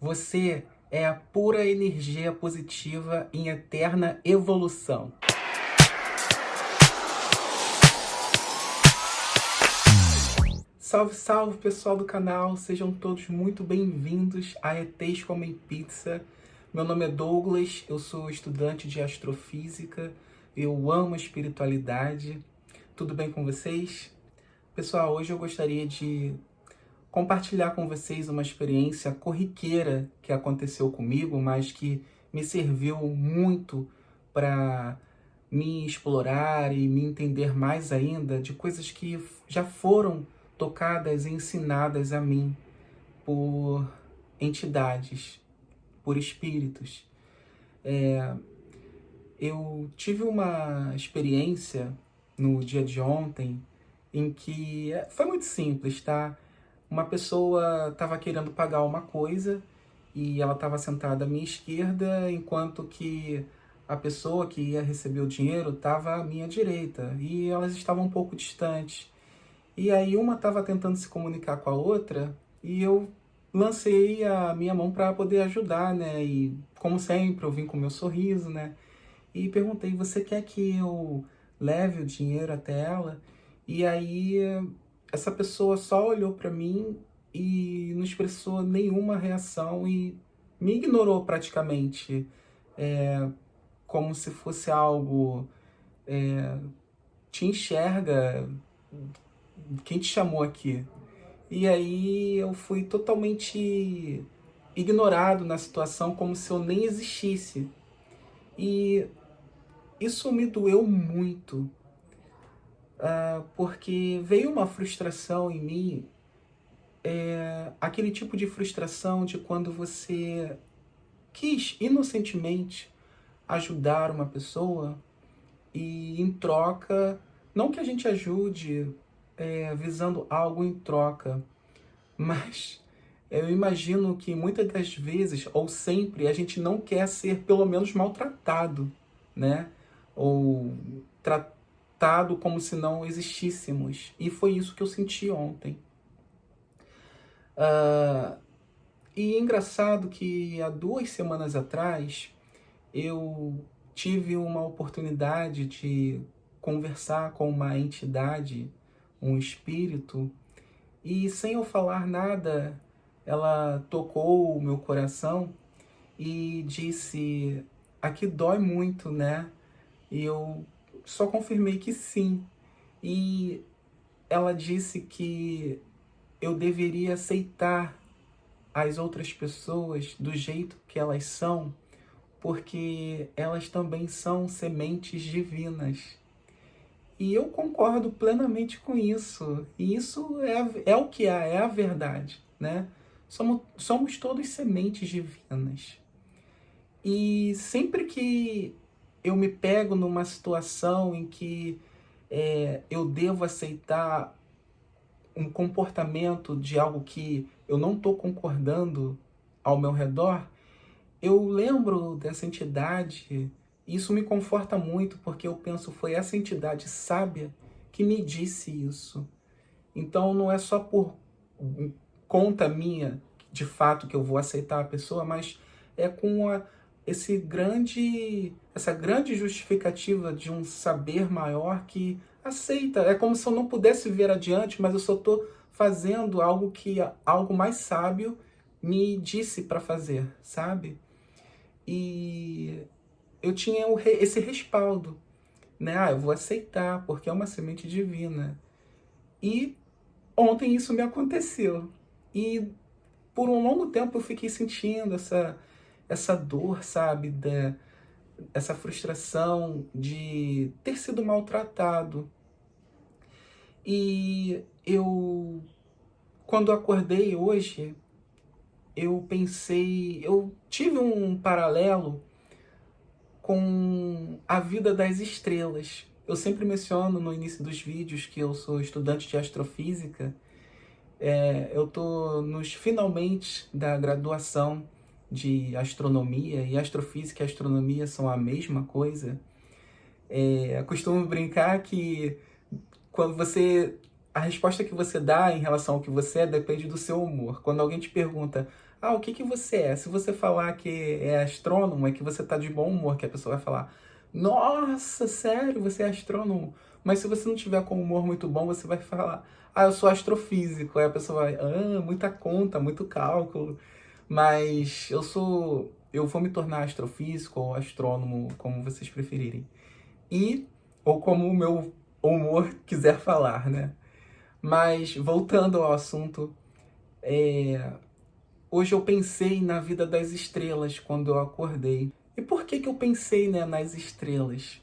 Você é a pura energia positiva em eterna evolução. Salve, salve, pessoal do canal! Sejam todos muito bem-vindos a ETs Comem Pizza. Meu nome é Douglas, eu sou estudante de astrofísica, eu amo a espiritualidade. Tudo bem com vocês? Pessoal, hoje eu gostaria de compartilhar com vocês uma experiência corriqueira que aconteceu comigo, mas que me serviu muito para me explorar e me entender mais ainda de coisas que já foram tocadas e ensinadas a mim por entidades, por espíritos. Eu tive uma experiência no dia de ontem em que foi muito simples, tá? Uma pessoa estava querendo pagar uma coisa e ela estava sentada à minha esquerda, enquanto que a pessoa que ia receber o dinheiro estava à minha direita, e elas estavam um pouco distantes. E aí uma estava tentando se comunicar com a outra e eu lancei a minha mão para poder ajudar, né? E como sempre, eu vim com meu sorriso, né? E perguntei: você quer que eu leve o dinheiro até ela? E aí essa pessoa só olhou para mim e não expressou nenhuma reação e me ignorou praticamente, como se fosse algo, te enxerga, quem te chamou aqui? E aí eu fui totalmente ignorado na situação, como se eu nem existisse. E isso me doeu muito, porque veio uma frustração em mim, aquele tipo de frustração de quando você quis inocentemente ajudar uma pessoa e em troca, não que a gente ajude visando algo em troca, mas eu imagino que muitas das vezes, ou sempre, a gente não quer ser pelo menos maltratado, né? Ou tratado como se não existíssemos. E foi isso que eu senti ontem. E é engraçado que há 2 semanas atrás eu tive uma oportunidade de conversar com uma entidade, um espírito, e sem eu falar nada, ela tocou o meu coração e disse: aqui dói muito, né? E eu só confirmei que sim. E ela disse que eu deveria aceitar as outras pessoas do jeito que elas são, porque elas também são sementes divinas. E eu concordo plenamente com isso. E isso é o que é a verdade, né? Somos todos sementes divinas. E sempre que eu me pego numa situação em que eu devo aceitar um comportamento de algo que eu não estou concordando ao meu redor, eu lembro dessa entidade. E isso me conforta muito, porque eu penso, foi essa entidade sábia que me disse isso. Então não é só por conta minha, de fato, que eu vou aceitar a pessoa, mas é com essa grande justificativa de um saber maior que aceita. É como se eu não pudesse ver adiante, mas eu só estou fazendo algo que algo mais sábio me disse para fazer, sabe? E eu tinha esse respaldo, né? Eu vou aceitar, porque é uma semente divina. E ontem isso me aconteceu. E por um longo tempo eu fiquei sentindo essa dor, sabe? Essa frustração de ter sido maltratado. E quando acordei hoje, eu tive um paralelo com a vida das estrelas. Eu sempre menciono no início dos vídeos que eu sou estudante de astrofísica. Eu estou nos finalmente da graduação de astronomia, e astrofísica e astronomia são a mesma coisa. Eu costumo brincar que quando a resposta que você dá em relação ao que você é depende do seu humor. Quando alguém te pergunta: Ah, o que que você é? Se você falar que é astrônomo, é que você tá de bom humor, que a pessoa vai falar, nossa, sério, você é astrônomo? Mas se você não tiver com um humor muito bom, você vai falar, ah, eu sou astrofísico. Aí a pessoa vai, ah, muita conta, muito cálculo. Mas eu vou me tornar astrofísico ou astrônomo, como vocês preferirem. E, ou como o meu humor quiser falar, né? Mas, voltando ao assunto, hoje eu pensei na vida das estrelas quando eu acordei. E por que que eu pensei, né, nas estrelas?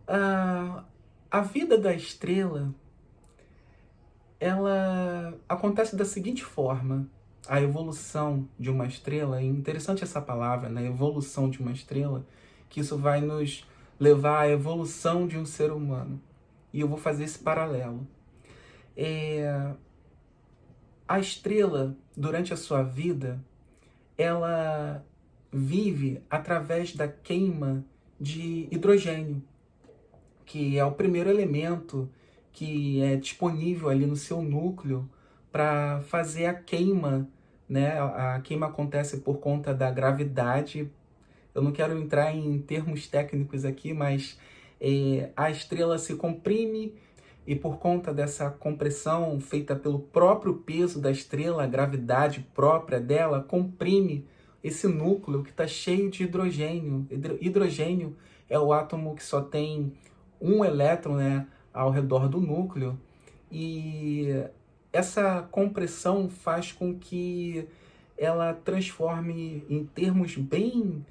Ah, a vida da estrela, ela acontece da seguinte forma. A evolução de uma estrela, é interessante essa palavra, né? Evolução de uma estrela, que isso vai nos levar à evolução de um ser humano. E eu vou fazer esse paralelo. A estrela, durante a sua vida, ela vive através da queima de hidrogênio, que é o primeiro elemento que é disponível ali no seu núcleo para fazer a queima, né? A queima acontece por conta da gravidade. Eu não quero entrar em termos técnicos aqui, mas a estrela se comprime e por conta dessa compressão feita pelo próprio peso da estrela, a gravidade própria dela comprime esse núcleo que está cheio de hidrogênio. Hidrogênio é o átomo que só tem um elétron, né, ao redor do núcleo, e essa compressão faz com que ela transforme, em termos bem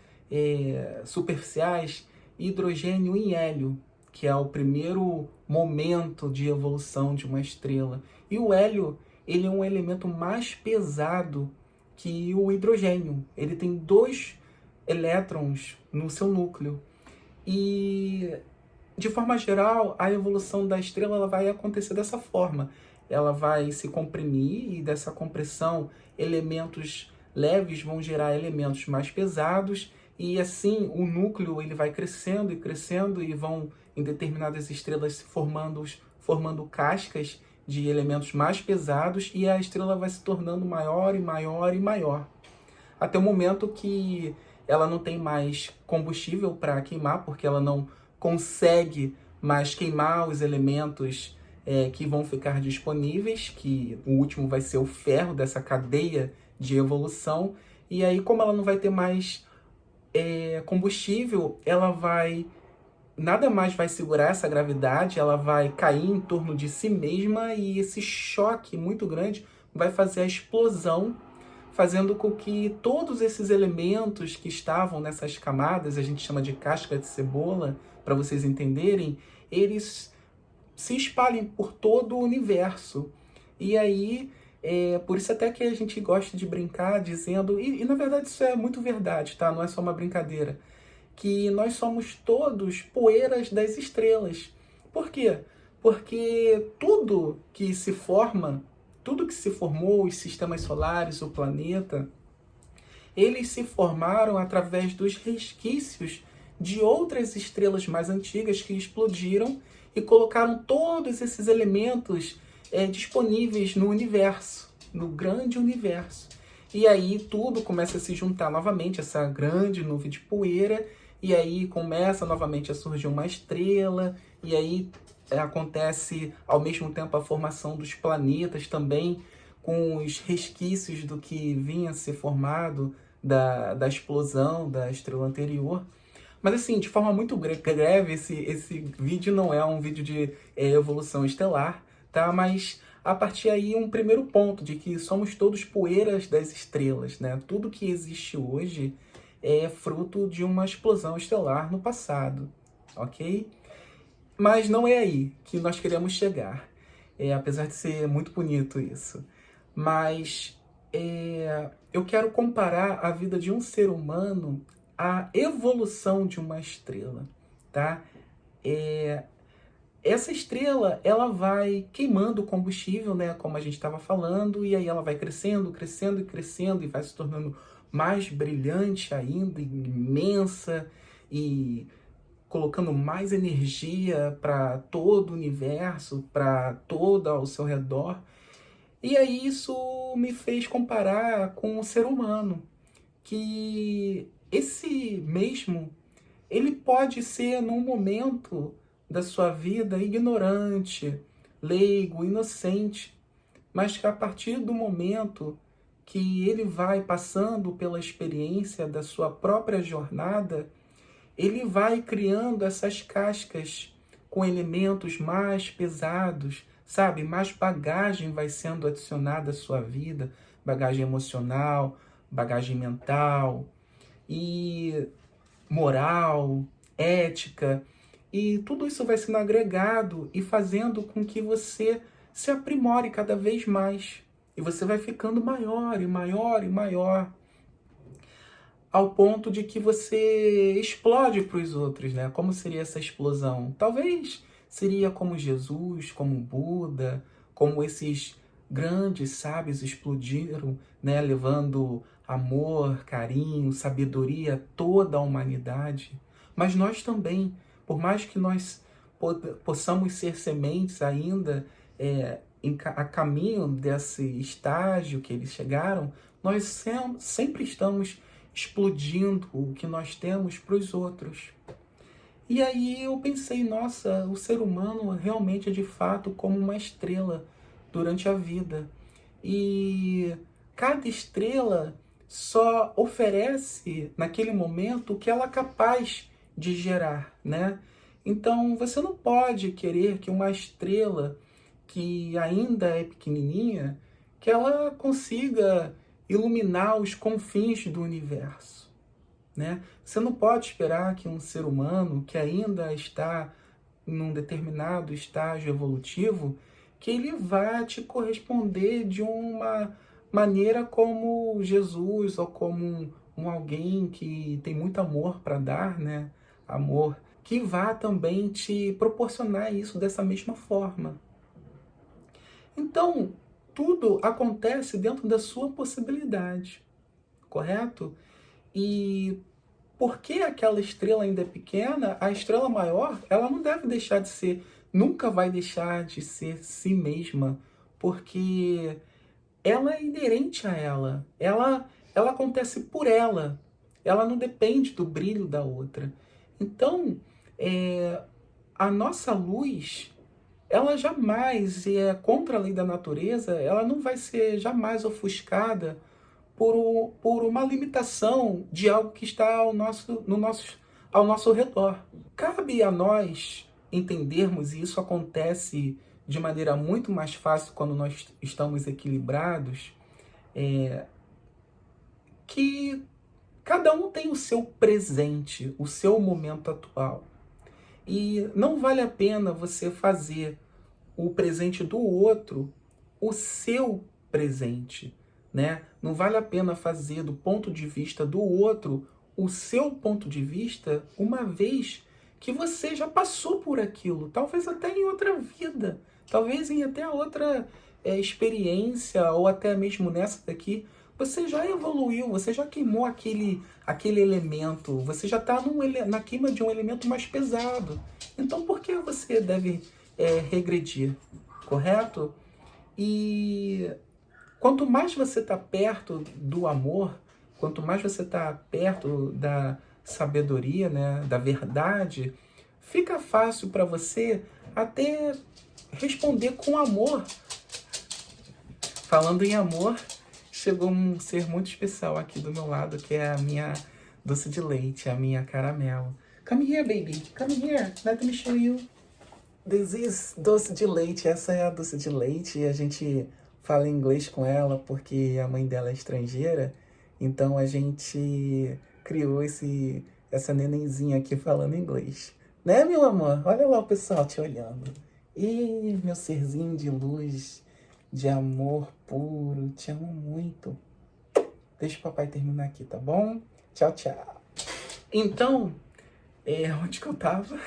superficiais, hidrogênio em hélio, que é o primeiro momento de evolução de uma estrela. E o hélio, ele é um elemento mais pesado que o hidrogênio. Ele tem 2 elétrons no seu núcleo. E, de forma geral, a evolução da estrela ela vai acontecer dessa forma. Ela vai se comprimir e dessa compressão, elementos leves vão gerar elementos mais pesados e assim o núcleo ele vai crescendo e crescendo e vão em determinadas estrelas se formando cascas de elementos mais pesados e a estrela vai se tornando maior e maior e maior até o momento que ela não tem mais combustível para queimar, porque ela não consegue mais queimar os elementos que vão ficar disponíveis, que o último vai ser o ferro dessa cadeia de evolução. E aí, como ela não vai ter mais combustível, ela vai nada mais vai segurar essa gravidade, ela vai cair em torno de si mesma e esse choque muito grande vai fazer a explosão, fazendo com que todos esses elementos que estavam nessas camadas, a gente chama de casca de cebola, para vocês entenderem, eles se espalhem por todo o universo. E aí, por isso até que a gente gosta de brincar dizendo, e na verdade isso é muito verdade, tá? Não é só uma brincadeira, que nós somos todos poeiras das estrelas. Por quê? Porque tudo que se formou, os sistemas solares, o planeta, eles se formaram através dos resquícios de outras estrelas mais antigas que explodiram e colocaram todos esses elementos disponíveis no universo, no grande universo. E aí tudo começa a se juntar novamente, essa grande nuvem de poeira, e aí começa novamente a surgir uma estrela, e aí acontece ao mesmo tempo a formação dos planetas também, com os resquícios do que vinha a ser formado da explosão da estrela anterior. Mas assim, de forma muito breve, esse vídeo não é um vídeo de evolução estelar, tá? Mas a partir aí um primeiro ponto de que somos todos poeiras das estrelas, né? Tudo que existe hoje é fruto de uma explosão estelar no passado, ok? Mas não é aí que nós queremos chegar, apesar de ser muito bonito isso. Mas eu quero comparar a vida de um ser humano à evolução de uma estrela, tá? Essa estrela, ela vai queimando combustível, né, como a gente estava falando, e aí ela vai crescendo, crescendo e crescendo, e vai se tornando mais brilhante ainda, imensa, e colocando mais energia para todo o universo, para todo ao seu redor. E aí isso me fez comparar com o ser humano, que esse mesmo, ele pode ser num momento da sua vida ignorante, leigo, inocente, mas que a partir do momento que ele vai passando pela experiência da sua própria jornada, ele vai criando essas cascas com elementos mais pesados, sabe? Mais bagagem vai sendo adicionada à sua vida, bagagem emocional, bagagem mental e moral, ética, e tudo isso vai sendo agregado e fazendo com que você se aprimore cada vez mais. E você vai ficando maior e maior e maior, ao ponto de que você explode para os outros, né? Como seria essa explosão? Talvez seria como Jesus, como Buda, como esses grandes sábios explodiram, né? Levando amor, carinho, sabedoria a toda a humanidade. Mas nós também, por mais que nós possamos ser sementes ainda a caminho desse estágio que eles chegaram, nós sempre estamos explodindo o que nós temos para os outros. E aí eu pensei, nossa, o ser humano realmente é de fato como uma estrela durante a vida. E cada estrela só oferece naquele momento o que ela é capaz de gerar, né? Então você não pode querer que uma estrela que ainda é pequenininha, que ela consiga iluminar os confins do universo, né? Você não pode esperar que um ser humano que ainda está num determinado estágio evolutivo, que ele vá te corresponder de uma maneira como Jesus ou como alguém que tem muito amor para dar, né? Amor, que vá também te proporcionar isso dessa mesma forma. Então, tudo acontece dentro da sua possibilidade, correto? E porque aquela estrela ainda é pequena, a estrela maior, ela não deve deixar de ser, nunca vai deixar de ser si mesma, porque ela é inerente a ela. Ela acontece por ela. Ela não depende do brilho da outra. Então, a nossa luz, ela jamais é contra a lei da natureza, ela não vai ser jamais ofuscada por uma limitação de algo que está ao nosso redor. Cabe a nós entendermos, e isso acontece de maneira muito mais fácil quando nós estamos equilibrados, que cada um tem o seu presente, o seu momento atual. E não vale a pena você fazer o presente do outro o seu presente, né? Não vale a pena fazer do ponto de vista do outro o seu ponto de vista, uma vez que você já passou por aquilo, talvez até em outra vida, talvez em até outra experiência, ou até mesmo nessa daqui, você já evoluiu, você já queimou aquele elemento, você já está na queima de um elemento mais pesado. Então por que você deve regredir, correto? E quanto mais você está perto do amor, quanto mais você está perto da sabedoria, né, da verdade, fica fácil para você até responder com amor. Falando em amor, chegou um ser muito especial aqui do meu lado, que é a minha doce de leite, a minha caramelo. Come here, baby. Come here. Let me show you. This is doce de leite. Essa é a doce de leite. A gente fala inglês com ela porque a mãe dela é estrangeira. Então a gente criou essa nenenzinha aqui falando inglês. Né, meu amor? Olha lá o pessoal te olhando. Ih, meu serzinho de luz, de amor puro. Te amo muito. Deixa o papai terminar aqui, tá bom? Tchau, tchau. Então, onde que eu tava?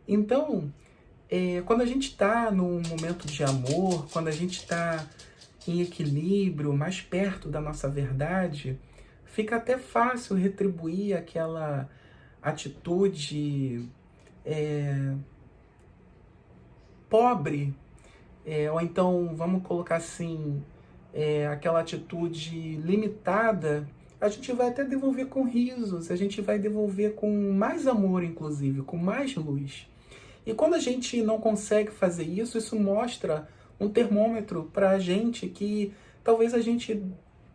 Então, quando a gente está num momento de amor, quando a gente está em equilíbrio, mais perto da nossa verdade, fica até fácil retribuir aquela atitude pobre ou então, vamos colocar assim, aquela atitude limitada, a gente vai até devolver com risos, a gente vai devolver com mais amor, inclusive, com mais luz. E quando a gente não consegue fazer isso, isso mostra um termômetro para a gente que talvez a gente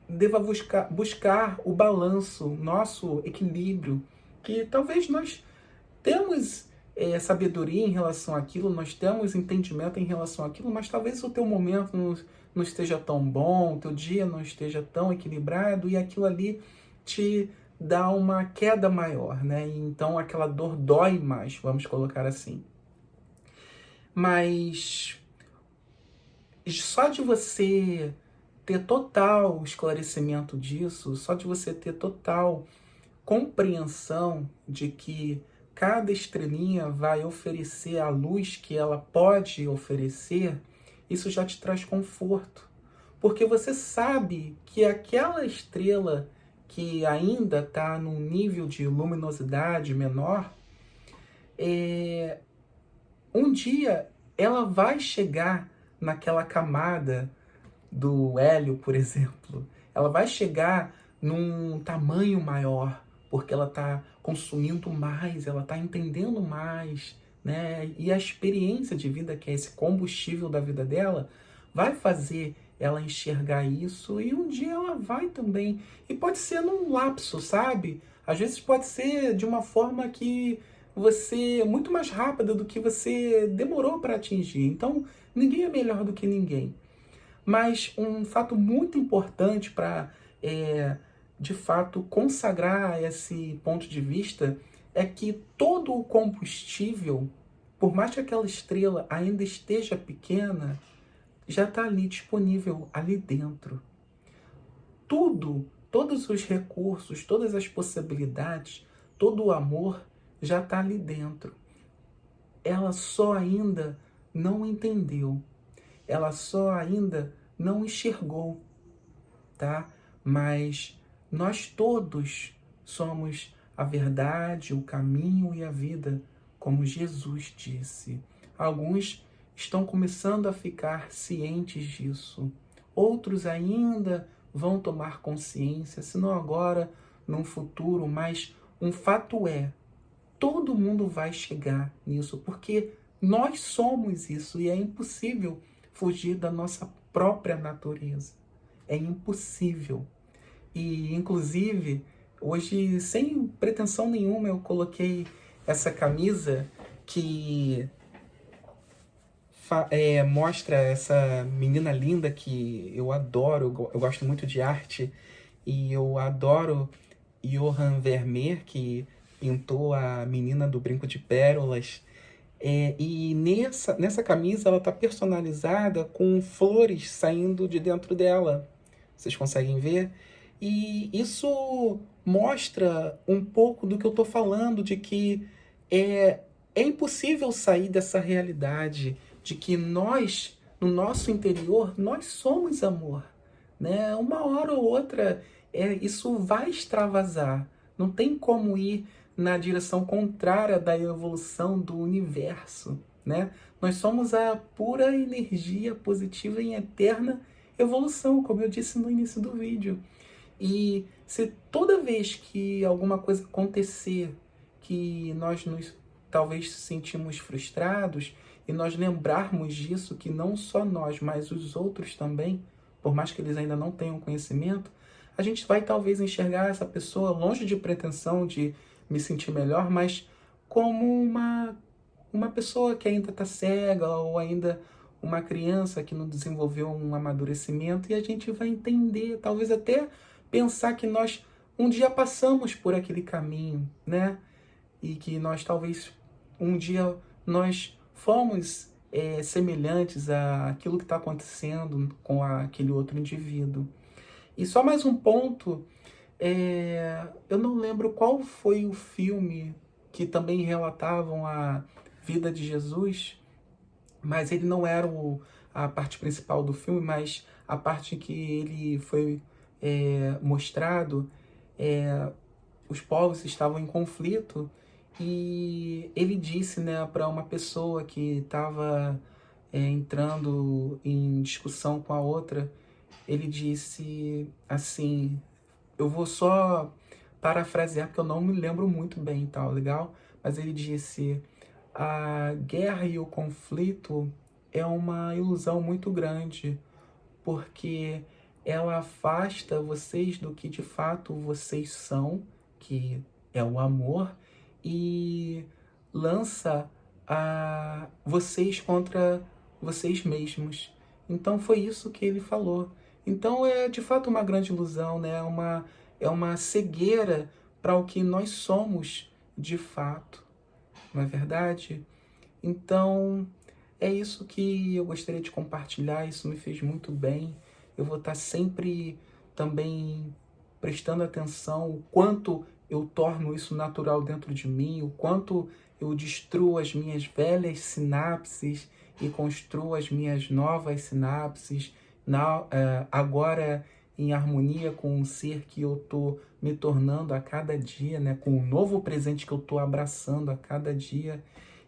deva buscar o balanço, nosso equilíbrio, que talvez nós temos sabedoria em relação àquilo, nós temos entendimento em relação àquilo, mas talvez o teu momento não esteja tão bom, o teu dia não esteja tão equilibrado e aquilo ali te dá uma queda maior, né? E então aquela dor dói mais, vamos colocar assim. Mas só de você ter total esclarecimento disso, só de você ter total compreensão de que cada estrelinha vai oferecer a luz que ela pode oferecer, isso já te traz conforto. Porque você sabe que aquela estrela que ainda está num nível de luminosidade menor, um dia ela vai chegar naquela camada do hélio, por exemplo. Ela vai chegar num tamanho maior, porque ela está consumindo mais, ela está entendendo mais, né? E a experiência de vida, que é esse combustível da vida dela, vai fazer ela enxergar isso e um dia ela vai também. E pode ser num lapso, sabe? Às vezes pode ser de uma forma que você muito mais rápida do que você demorou para atingir. Então, ninguém é melhor do que ninguém. Mas um fato muito importante para, de fato, consagrar esse ponto de vista é que todo o combustível, por mais que aquela estrela ainda esteja pequena, já está ali disponível, ali dentro. Tudo, todos os recursos, todas as possibilidades, todo o amor já está ali dentro. Ela só ainda não entendeu. Ela só ainda não enxergou, tá? Mas nós todos somos a verdade, o caminho e a vida, como Jesus disse. Alguns estão começando a ficar cientes disso. Outros ainda vão tomar consciência, se não agora, num futuro, mas um fato é, todo mundo vai chegar nisso, porque nós somos isso e é impossível fugir da nossa própria natureza. É impossível. E, inclusive, hoje, sem pretensão nenhuma, eu coloquei essa camisa que mostra essa menina linda que eu adoro, eu gosto muito de arte, e eu adoro Johann Vermeer, que pintou a menina do brinco de pérolas. E nessa camisa ela está personalizada com flores saindo de dentro dela. Vocês conseguem ver? E isso mostra um pouco do que eu estou falando, de que é impossível sair dessa realidade, de que nós, no nosso interior, nós somos amor. Né? Uma hora ou outra, isso vai extravasar. Não tem como ir na direção contrária da evolução do universo, né? Nós somos a pura energia positiva em eterna evolução, como eu disse no início do vídeo. E se toda vez que alguma coisa acontecer, que nós nos talvez sentimos frustrados, e nós lembrarmos disso, que não só nós, mas os outros também, por mais que eles ainda não tenham conhecimento, a gente vai talvez enxergar essa pessoa longe de pretensão de me sentir melhor, mas como uma pessoa que ainda está cega ou ainda uma criança que não desenvolveu um amadurecimento, e a gente vai entender, talvez até pensar que nós um dia passamos por aquele caminho, né? E que nós talvez um dia nós fomos semelhantes àquilo que está acontecendo com aquele outro indivíduo. E só mais um ponto, eu não lembro qual foi o filme que também relatavam a vida de Jesus, mas ele não era a parte principal do filme, mas a parte em que ele foi mostrado, os povos estavam em conflito e ele disse, né, para uma pessoa que estava entrando em discussão com a outra, ele disse assim, eu vou só parafrasear porque eu não me lembro muito bem, tal, legal? Mas ele disse, a guerra e o conflito é uma ilusão muito grande, porque ela afasta vocês do que de fato vocês são, que é o amor, e lança vocês contra vocês mesmos. Então foi isso que ele falou. Então é de fato uma grande ilusão, né? É uma cegueira para o que nós somos de fato, não é verdade? Então é isso que eu gostaria de compartilhar, isso me fez muito bem. Eu vou estar sempre também prestando atenção o quanto eu torno isso natural dentro de mim, o quanto eu destruo as minhas velhas sinapses e construo as minhas novas sinapses, agora em harmonia com o ser que eu estou me tornando a cada dia, né? Com o novo presente que eu estou abraçando a cada dia,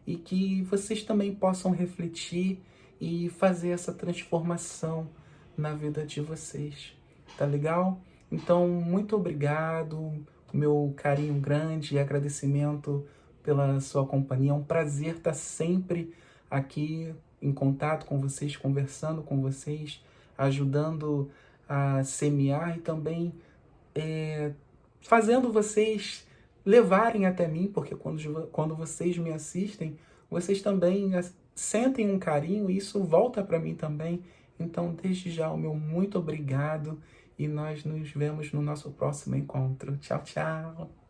e que vocês também possam refletir e fazer essa transformação na vida de vocês. Tá legal? Então, muito obrigado, meu carinho grande e agradecimento pela sua companhia. É um prazer estar sempre aqui em contato com vocês, conversando com vocês, ajudando a semear e também fazendo vocês levarem até mim, porque quando vocês me assistem, vocês também sentem um carinho e isso volta para mim também. Então, desde já, o meu muito obrigado e nós nos vemos no nosso próximo encontro. Tchau, tchau!